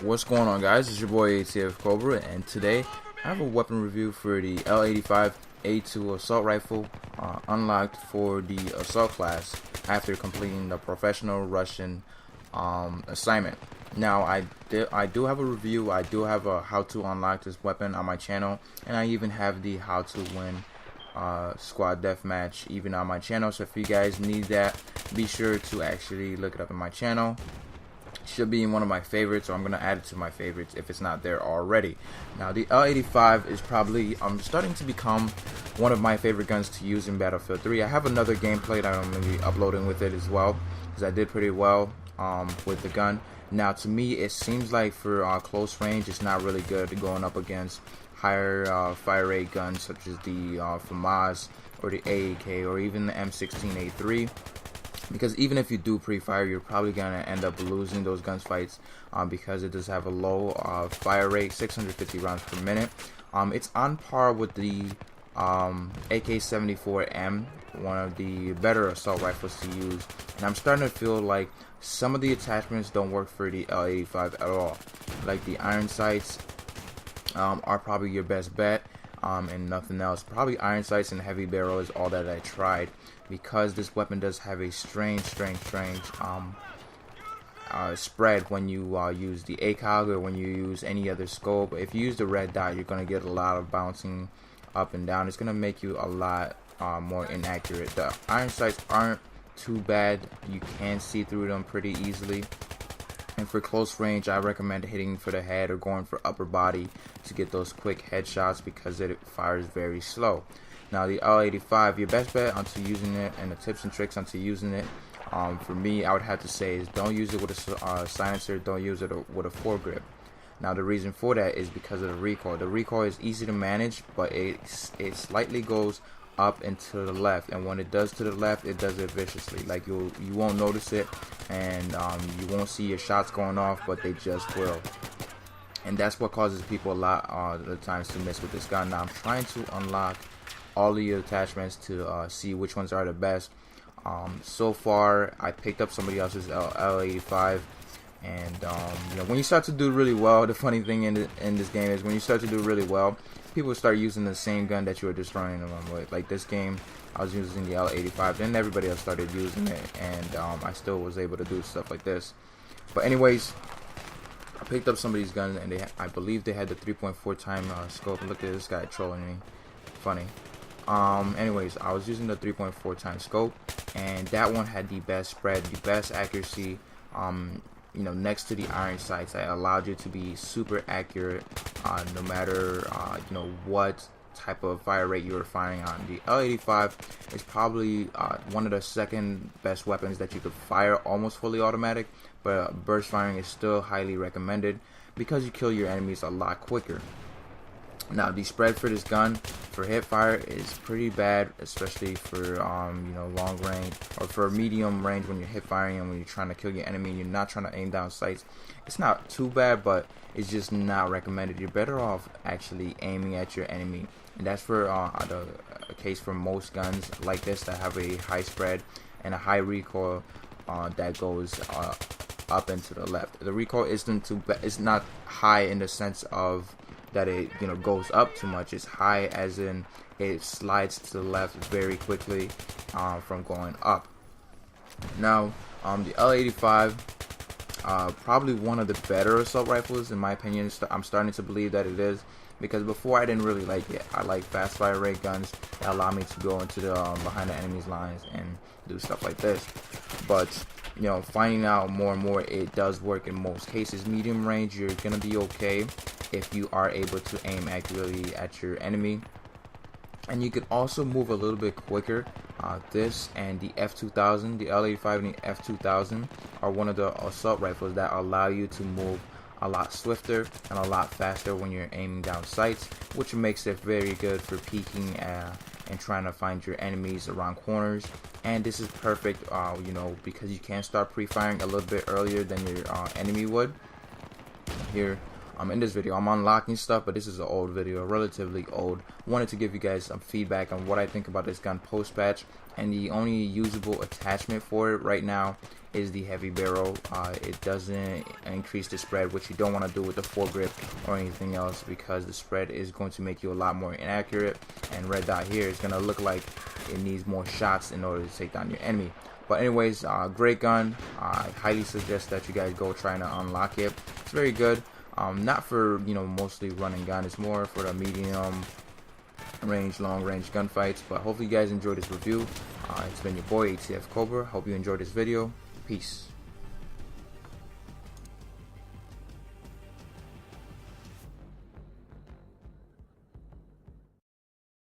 What's going on, guys? It's your boy ATF Cobra, and today I have a weapon review for the L85A2 assault rifle, unlocked for the assault class after completing the professional Russian assignment. Now I do have a review. I do have a how to unlock this weapon on my channel, and I even have the how to win squad deathmatch even on my channel. So if you guys need that, be sure to actually look it up in my channel. Should be in one of my favorites, so I'm gonna add it to my favorites if it's not there already. Now the L85 is probably starting to become one of my favorite guns to use in Battlefield 3. I have another gameplay that I'm gonna be uploading with it as well, because I did pretty well with the gun. Now to me, it seems like for close range, it's not really good going up against higher fire rate guns such as the FAMAS or the AAK or even the M16A3. Because even if you do pre-fire, you're probably going to end up losing those gunfights because it does have a low fire rate, 650 rounds per minute. It's on par with the AK-74M, one of the better assault rifles to use. And I'm starting to feel like some of the attachments don't work for the L85 at all. Like the iron sights are probably your best bet. And nothing else. Probably iron sights and heavy barrel is all that I tried, because this weapon does have a strange spread when you use the ACOG or when you use any other scope. If you use the red dot, you're going to get a lot of bouncing up and down. It's going to make you a lot more inaccurate. The iron sights aren't too bad. You can see through them pretty easily. And for close range, I recommend hitting for the head or going for upper body to get those quick headshots, because it fires very slow. Now the L85, your best bet onto using it, and the tips and tricks onto using it, for me, I would have to say, is don't use it with a silencer, don't use it with a foregrip. Now the reason for that is because of the recoil. The recoil is easy to manage, but it slightly goes up and to the left, and when it does to the left, it does it viciously. Like you won't notice it, and you won't see your shots going off, but they just will. And that's what causes people a lot of the times to miss with this gun. Now I'm trying to unlock all the attachments to see which ones are the best. So far I picked up somebody else's L85, and you know, when you start to do really well, the funny thing in this game is when you start to do really well, people start using the same gun that you were destroying them with. Like this game, I was using the L85, then everybody else started using it, and I still was able to do stuff like this. But anyways, I picked up somebody's gun, and I believe they had the 3.4 time scope. Look at this guy trolling me, funny. Anyways, I was using the 3.4 time scope, and that one had the best spread, the best accuracy. You know, next to the iron sights, that allowed you to be super accurate, no matter you know, what type of fire rate you were firing on. The L85 is probably one of the second best weapons that you could fire almost fully automatic, but burst firing is still highly recommended because you kill your enemies a lot quicker. Now the spread for this gun for hip fire is pretty bad, especially for you know, long range or for medium range when you're hip firing and when you're trying to kill your enemy and you're not trying to aim down sights. It's not too bad, but it's just not recommended. You're better off actually aiming at your enemy, and that's for the case for most guns like this that have a high spread and a high recoil that goes up and to the left. The recoil isn't too bad. It's not high in the sense of that it, you know, goes up too much. It's high as in it slides to the left very quickly from going up. Now the L85, probably one of the better assault rifles in my opinion. I'm starting to believe that it is, because before I didn't really like it. I like fast fire rate guns that allow me to go into the behind the enemy's lines and do stuff like this. But you know, finding out more and more, it does work in most cases. Medium range, you're gonna be okay if you are able to aim accurately at your enemy, and you could also move a little bit quicker. This and the F2000, the L85 and the F2000 are one of the assault rifles that allow you to move a lot swifter and a lot faster when you're aiming down sights, which makes it very good for peeking and trying to find your enemies around corners. And this is perfect, you know, because you can start pre-firing a little bit earlier than your enemy would. Here, in this video. I'm unlocking stuff, but this is an old video, relatively old. Wanted to give you guys some feedback on what I think about this gun post patch, and the only usable attachment for it right now is the heavy barrel. It doesn't increase the spread, which you don't want to do with the foregrip or anything else, because the spread is going to make you a lot more inaccurate, and red dot here is going to look like it needs more shots in order to take down your enemy. But anyways, great gun. I highly suggest that you guys go try and unlock it. It's very good. Not for, you know, mostly running gun. It's more for the medium range, long range gunfights. But hopefully you guys enjoyed this review. It's been your boy ATF Cobra. Hope you enjoyed this video. Peace.